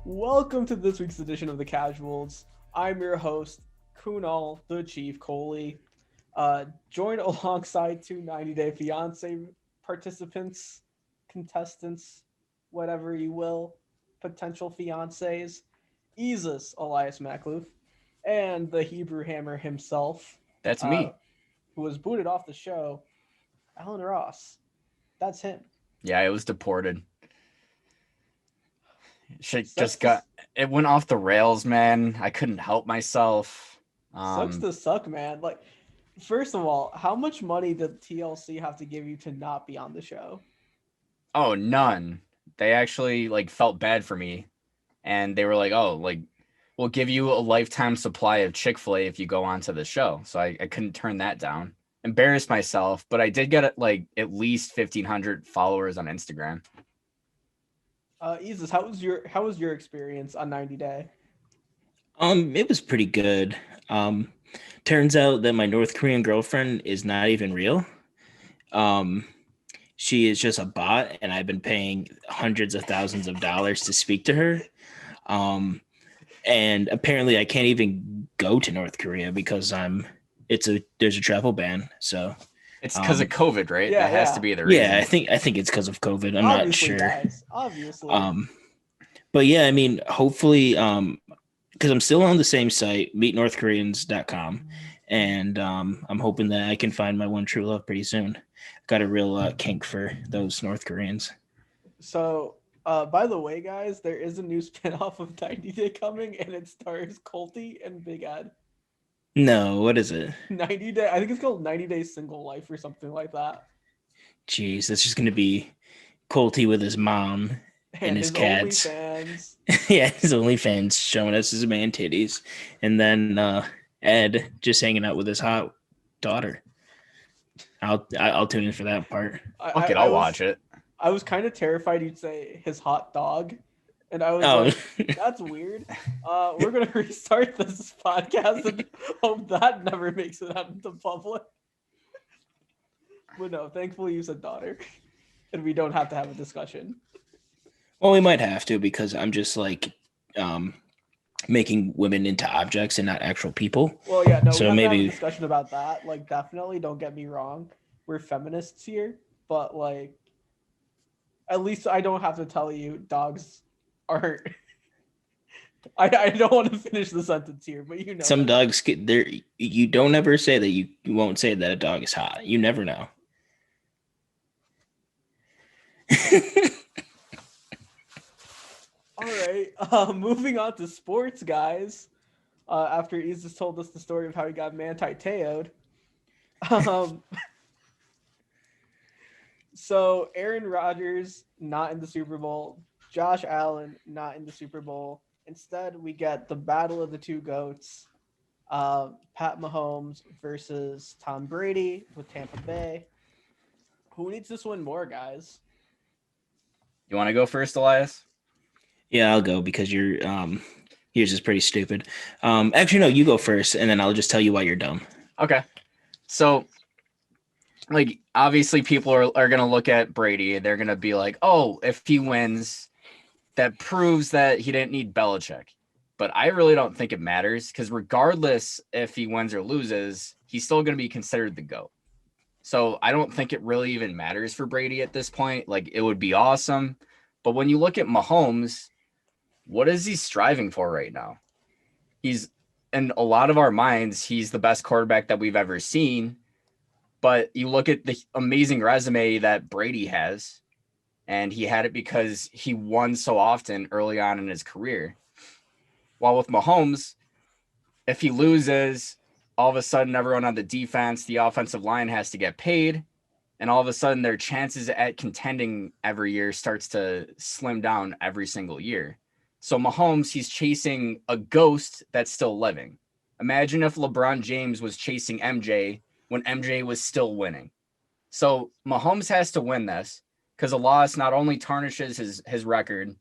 Welcome to this week's edition of the Casuals. I'm your host, Kunal, the Chief Coley. Joined alongside two 90-Day Fiance participants, contestants, whatever you will, potential fiancés, Isis Elias Makluf, and the Hebrew Hammer himself, That's uh, me. who was booted off the show, Alan Ross. That's him. Yeah, I was deported. Shit Sucks just to, got it went off the rails, man. I couldn't help myself. sucks Um, to suck, man. Like, first of all, how much money did TLC have to give you to not be on the show? oh, none. They actually felt bad for me, and they were like, "Oh, we'll give you a lifetime supply of Chick-fil-A if you go onto the show." So I couldn't turn that down. Embarrassed myself, but I did get at least 1,500 followers on Instagram. Isis, how was your experience on 90 Day? It was pretty good. Um, Turns out that my North Korean girlfriend is not even real. Um, she is just a bot, and I've been paying hundreds of thousands of dollars to speak to her. And apparently, I can't even go to North Korea because there's a travel ban. So It's because of COVID, right? Yeah, That has yeah. to be the reason. yeah, I think it's because of COVID. I'm not Obviously, sure. guys. Obviously. But yeah, I mean, hopefully, because I'm still on the same site, meetnorthkoreans.com, and I'm hoping that I can find my one true love pretty soon. Got a real kink for those North Koreans. So, by the way, guys, there is a new spinoff of 90 Day coming, and it stars Colty and Big Ed. No, what is it? 90 Day, I think it's called 90 Day Single Life or something like that. Jeez, that's just gonna be Colty with his mom and his cats. OnlyFans. Yeah, his OnlyFans showing us his man titties, and then Ed just hanging out with his hot daughter. I'll tune in for that part. Fuck it, I'll watch it. I was kind of terrified you'd say his hot dog. And I was like, that's weird. We're going to restart this podcast and hope that never makes it out into public. But no, thankfully you said daughter. And we don't have to have a discussion. Well, we might have to because I'm just making women into objects and not actual people. Well, yeah, no, So we have to maybe- have a discussion about that. Like, definitely, don't get me wrong. We're feminists here. But, like, at least I don't have to tell you dogs aren't... I don't want to finish the sentence here, but you know. Some dogs get there. You don't ever say that you won't say that a dog is hot. You never know. All right. Moving on to sports, guys. After Isis told us the story of how he got manti-teoed. So Aaron Rodgers not in the Super Bowl. Josh Allen not in the Super Bowl. Instead, we get the battle of the two GOATs. Pat Mahomes versus Tom Brady with Tampa Bay. Who needs this one more, guys? You want to go first, Elias? Yeah, I'll go because yours is pretty stupid. Actually, no, you go first, and then I'll just tell you why you're dumb. Okay. So, obviously people are going to look at Brady. They're going to be like, oh, if he wins, that proves that he didn't need Belichick. But I really don't think it matters because regardless if he wins or loses, he's still going to be considered the GOAT. So I don't think it really even matters for Brady at this point. It would be awesome. But when you look at Mahomes, what is he striving for right now? He's, in a lot of our minds, he's the best quarterback that we've ever seen. But you look at the amazing resume that Brady has, and he had it because he won so often early on in his career. While with Mahomes, if he loses, all of a sudden everyone on the defense, the offensive line has to get paid. And all of a sudden their chances at contending every year starts to slim down every single year. So Mahomes, he's chasing a ghost that's still living. Imagine if LeBron James was chasing MJ when MJ was still winning. So Mahomes has to win this because a loss not only tarnishes his record,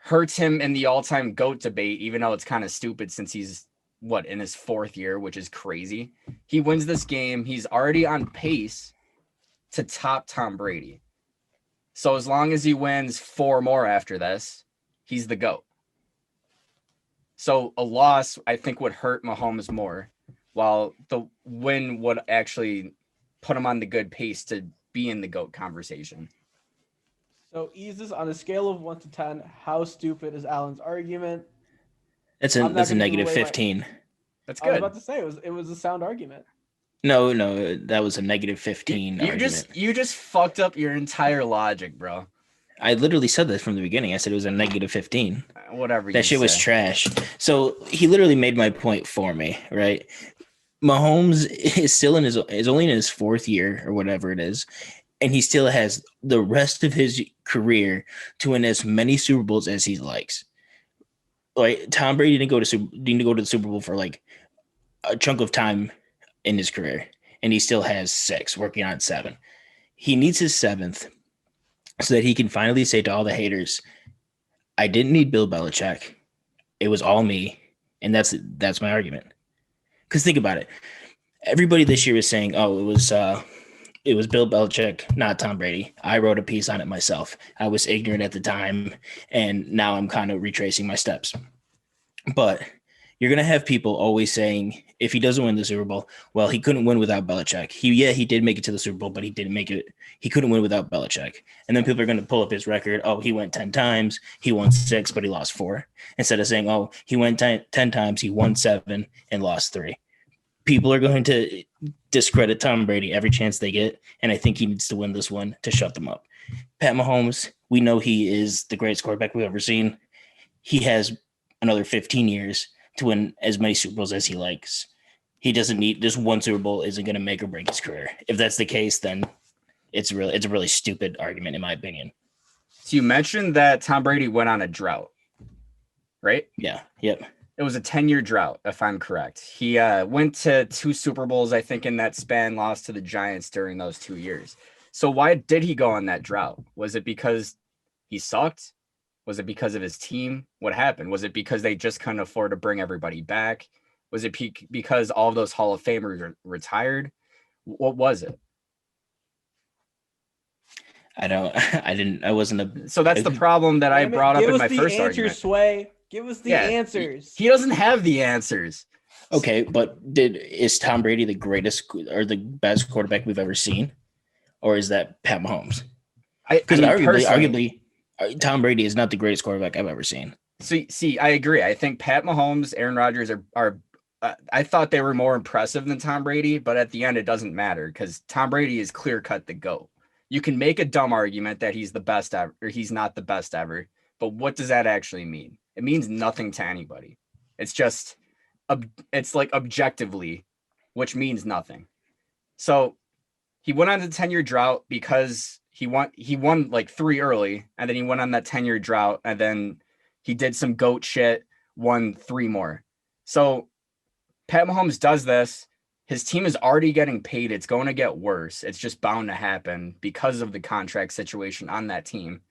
hurts him in the all-time GOAT debate, even though it's kind of stupid since he's in his 4th year, which is crazy. He wins this game. He's already on pace to top Tom Brady. So as long as he wins 4 more after this, he's the GOAT. So a loss, I think, would hurt Mahomes more, while the win would actually put him on the good pace to be in the GOAT conversation. So ease this on a scale of 1 to 10. How stupid is Allen's argument? That's I'm not a gonna give negative away 15. That's I was good. about to say it was a sound argument. No, that was a negative 15 argument. You just fucked up your entire logic, bro. I literally said that from the beginning. I said it was a negative 15. Whatever. That shit was trash. So he literally made my point for me, right? Mahomes is still is only in his 4th year or whatever it is, and he still has the rest of his career to win as many Super Bowls as he likes. Like Tom Brady didn't go to the Super Bowl for like a chunk of time in his career, and he still has 6, working on 7. He needs his 7th so that he can finally say to all the haters, I didn't need Bill Belichick. It was all me. And that's my argument. Because think about it. Everybody this year is saying, oh, it was Bill Belichick, not Tom Brady. I wrote a piece on it myself. I was ignorant at the time, and now I'm kind of retracing my steps. But you're going to have people always saying, if he doesn't win the Super Bowl, well, he couldn't win without Belichick. He did make it to the Super Bowl, but he didn't make it. He couldn't win without Belichick. And then people are going to pull up his record. Oh, he went 10 times. He won 6, but he lost 4. Instead of saying, oh, he went 10 times. He won 7 and lost 3. People are going to discredit Tom Brady every chance they get. And I think he needs to win this one to shut them up. Pat Mahomes, we know he is the greatest quarterback we've ever seen. He has another 15 years to win as many Super Bowls as he likes. He doesn't need this one Super Bowl isn't going to make or break his career. If that's the case, then it's a really stupid argument, in my opinion. So you mentioned that Tom Brady went on a drought, right? Yeah. Yep. It was a 10-year drought, if I'm correct. He went to 2 Super Bowls, I think, in that span, lost to the Giants during those 2 years. So why did he go on that drought? Was it because he sucked? Was it because of his team? What happened? Was it because they just couldn't afford to bring everybody back? Was it because all of those Hall of Famers retired? What was it? I wasn't So that's the problem that I brought up in my first argument. Give us the answers, Sway. Give us the answers. He doesn't have the answers. Okay, but is Tom Brady the greatest or the best quarterback we've ever seen? Or is that Pat Mahomes? Because arguably, Tom Brady is not the greatest quarterback I've ever seen. See, I agree. I think Pat Mahomes, Aaron Rodgers are I thought they were more impressive than Tom Brady, but at the end, it doesn't matter because Tom Brady is clear-cut the GOAT. You can make a dumb argument that he's the best ever, or he's not the best ever, but what does that actually mean? It means nothing to anybody. It's just, it's like objectively, which means nothing. So he went on a 10-year drought because he won like 3 early, and then he went on that 10-year drought, and then he did some GOAT shit, won 3 more. So Pat Mahomes does this. His team is already getting paid. It's going to get worse. It's just bound to happen because of the contract situation on that team.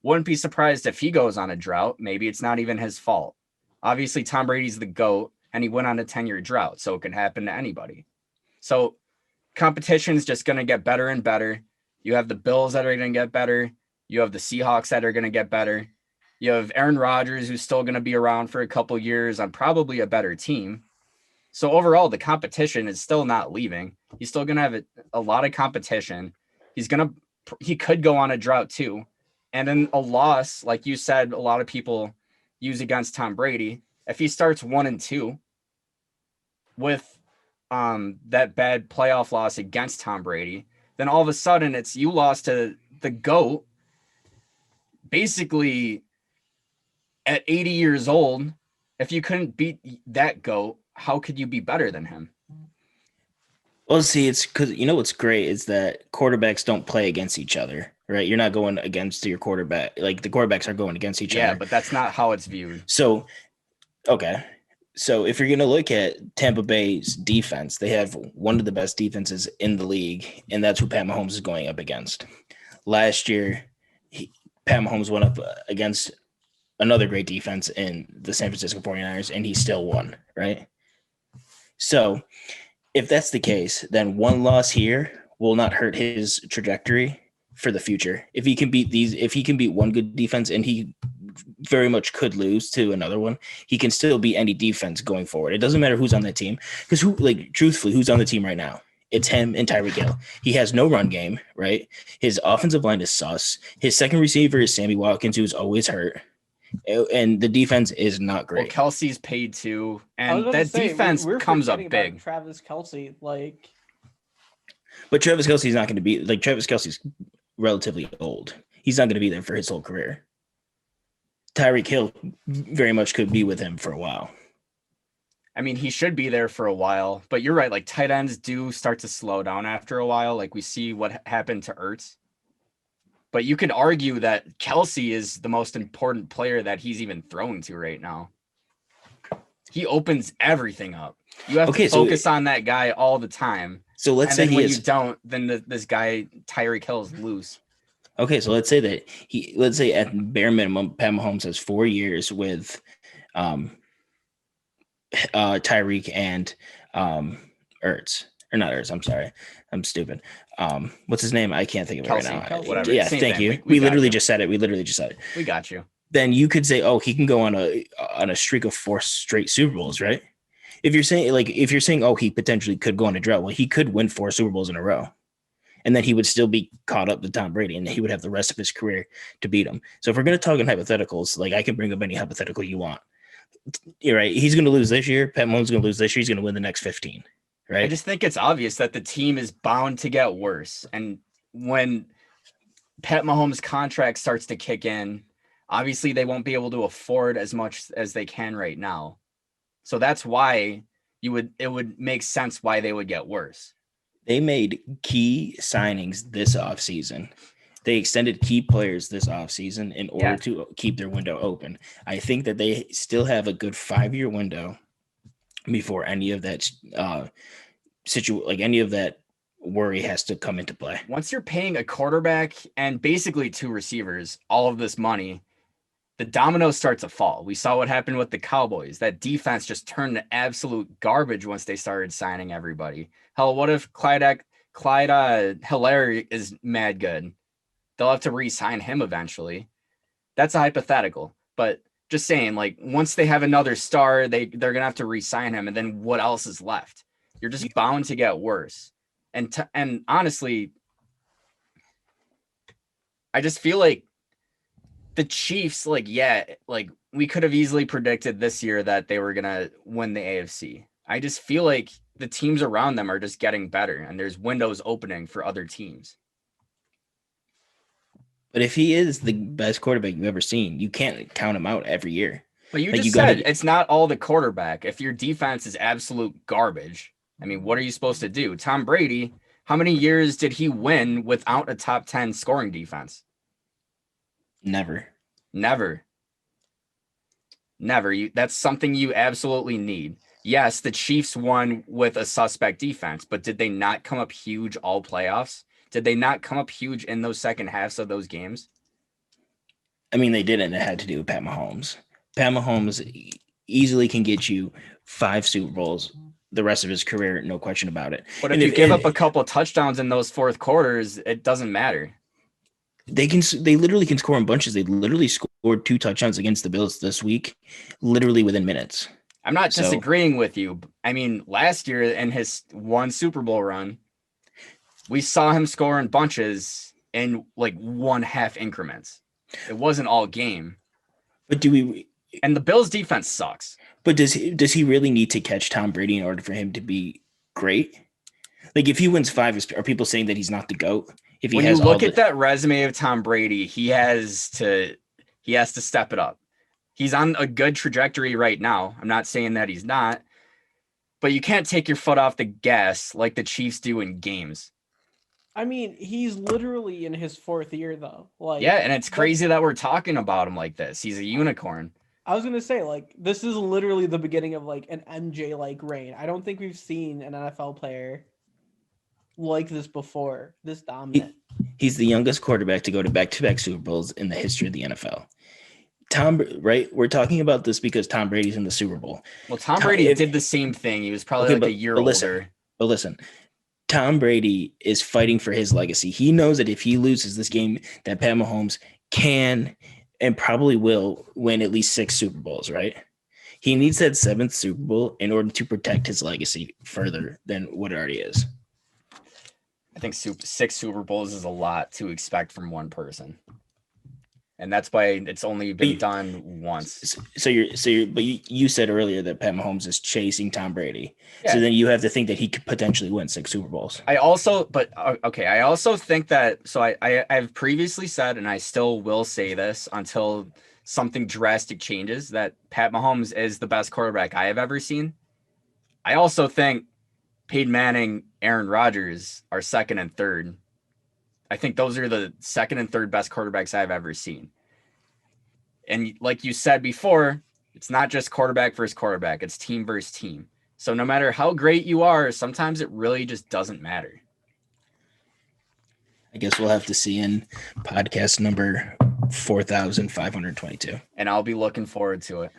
Wouldn't be surprised if he goes on a drought. Maybe it's not even his fault. Obviously, Tom Brady's the GOAT, and he went on a 10-year drought, so it can happen to anybody. So competition is just going to get better and better. You have the Bills that are going to get better. You have the Seahawks that are going to get better. You have Aaron Rodgers, who's still going to be around for a couple years on probably a better team. So overall, the competition is still not leaving. He's still going to have a lot of competition. He could go on a drought too. And then a loss, like you said, a lot of people use against Tom Brady. If he starts 1-2 with that bad playoff loss against Tom Brady, then all of a sudden it's you lost to the GOAT basically at 80 years old. If you couldn't beat that GOAT, how could you be better than him? Well, see, it's because what's great is that quarterbacks don't play against each other, right? You're not going against your quarterback. Like the quarterbacks are going against each other. Yeah, but that's not how it's viewed. So, okay. So if you're going to look at Tampa Bay's defense, they have one of the best defenses in the league, and that's who Pat Mahomes is going up against. Last year, Pat Mahomes went up against another great defense in the San Francisco 49ers, and he still won, right? So if that's the case, then one loss here will not hurt his trajectory for the future. If he can beat one good defense, and he very much could lose to another one, he can still beat any defense going forward. It doesn't matter who's on that team, because truthfully, who's on the team right now? It's him and Tyreek Hill. He has no run game, right? His offensive line is sus. His second receiver is Sammy Watkins, who's always hurt. And the defense is not great. Well, Kelsey's paid too, I was and about to that say, defense we're comes up forgetting about big. Travis Kelce, But Travis Kelce's not going to be Travis Kelce's relatively old. He's not going to be there for his whole career. Tyreek Hill very much could be with him for a while. I mean, he should be there for a while, but you're right. Like, tight ends do start to slow down after a while. Like, we see what happened to Ertz. But you could argue that Kelsey is the most important player that he's even thrown to right now. He opens everything up. You have to focus on that guy all the time. So let's say when you don't, then this guy Tyreek Hill is loose. Okay, so let's say at bare minimum, Pat Mahomes has 4 years with Tyreek and Ertz. Or not Ertz, I'm sorry. I'm stupid. What's his name? I can't think of it right now. Kelsey. Whatever. Yeah, Same thank thing. you. We literally just said it. We got you. Then you could say, oh, he can go on a streak of 4 straight Super Bowls, right? If you're saying, oh, he potentially could go on a drought, well, he could win 4 Super Bowls in a row. And then he would still be caught up to Tom Brady, and he would have the rest of his career to beat him. So if we're going to talk in hypotheticals, like, I can bring up any hypothetical you want. You're right. He's going to lose this year. Pat Mahomes is going to lose this year. He's going to win the next 15. Right. I just think it's obvious that the team is bound to get worse. And when Pat Mahomes' contract starts to kick in, obviously they won't be able to afford as much as they can right now. So that's why it would make sense why they would get worse. They made key signings this offseason. They extended key players this offseason in order to keep their window open. I think that they still have a good 5-year window before any of that any of that worry has to come into play. Once you're paying a quarterback and basically 2 receivers all of this money, the dominoes start to fall. We saw what happened with the Cowboys. That defense just turned to absolute garbage once they started signing everybody. Hell, what if Clyde Hillary is mad good? They'll have to re-sign him eventually. That's a hypothetical, but just saying, like, once they have another star, they're gonna have to re-sign him, and then what else is left? You're just bound to get worse. And honestly, I just feel like the Chiefs, we could have easily predicted this year that they were gonna win the AFC. I just feel like the teams around them are just getting better, and there's windows opening for other teams. But if he is the best quarterback you've ever seen, you can't count him out every year. But you said it's not all the quarterback. If your defense is absolute garbage, I mean, what are you supposed to do? Tom Brady, how many years did he win without a top 10 scoring defense? Never. That's something you absolutely need. Yes, the Chiefs won with a suspect defense, but did they not come up huge all playoffs? Did they not come up huge in those second halves of those games? I mean, they didn't. It had to do with Pat Mahomes. Pat Mahomes easily can get you 5 Super Bowls the rest of his career, no question about it. But if you give up a couple touchdowns in those fourth quarters, it doesn't matter. They literally can score in bunches. They literally scored 2 touchdowns against the Bills this week, literally within minutes. I'm not disagreeing with you. I mean, last year in his 1 Super Bowl run, we saw him score in bunches in like 1/2 increments. It wasn't all game. But and the Bills defense sucks. But does he really need to catch Tom Brady in order for him to be great? Like, if he wins 5, are people saying that he's not the GOAT? If when you look at that resume of Tom Brady, he has to step it up. He's on a good trajectory right now. I'm not saying that he's not, but you can't take your foot off the gas like the Chiefs do in games. I mean, he's literally in his 4th year, though. And it's crazy that we're talking about him like this. He's a unicorn. I was gonna say, this is literally the beginning of an MJ reign. I don't think we've seen an NFL player like this before, this dominant. He's the youngest quarterback to go to back-to-back Super Bowls in the history of the NFL. right? We're talking about this because Tom Brady's in the Super Bowl. Well, Tom Brady did the same thing. He was probably a year older. But listen, Tom Brady is fighting for his legacy. He knows that if he loses this game, that Pat Mahomes can and probably will win at least 6 Super Bowls, right? He needs that 7th Super Bowl in order to protect his legacy further than what it already is. I think 6 Super Bowls is a lot to expect from one person. And that's why it's only been done once. But you said earlier that Pat Mahomes is chasing Tom Brady. Yeah. So then you have to think that he could potentially win 6 Super Bowls. I also think that, so I've previously said, and I still will say this until something drastic changes, that Pat Mahomes is the best quarterback I have ever seen. I also think Peyton Manning, Aaron Rodgers are second and third. I think those are the second and third best quarterbacks I've ever seen. And like you said before, it's not just quarterback versus quarterback. It's team versus team. So no matter how great you are, sometimes it really just doesn't matter. I guess we'll have to see in podcast number 4,522. And I'll be looking forward to it.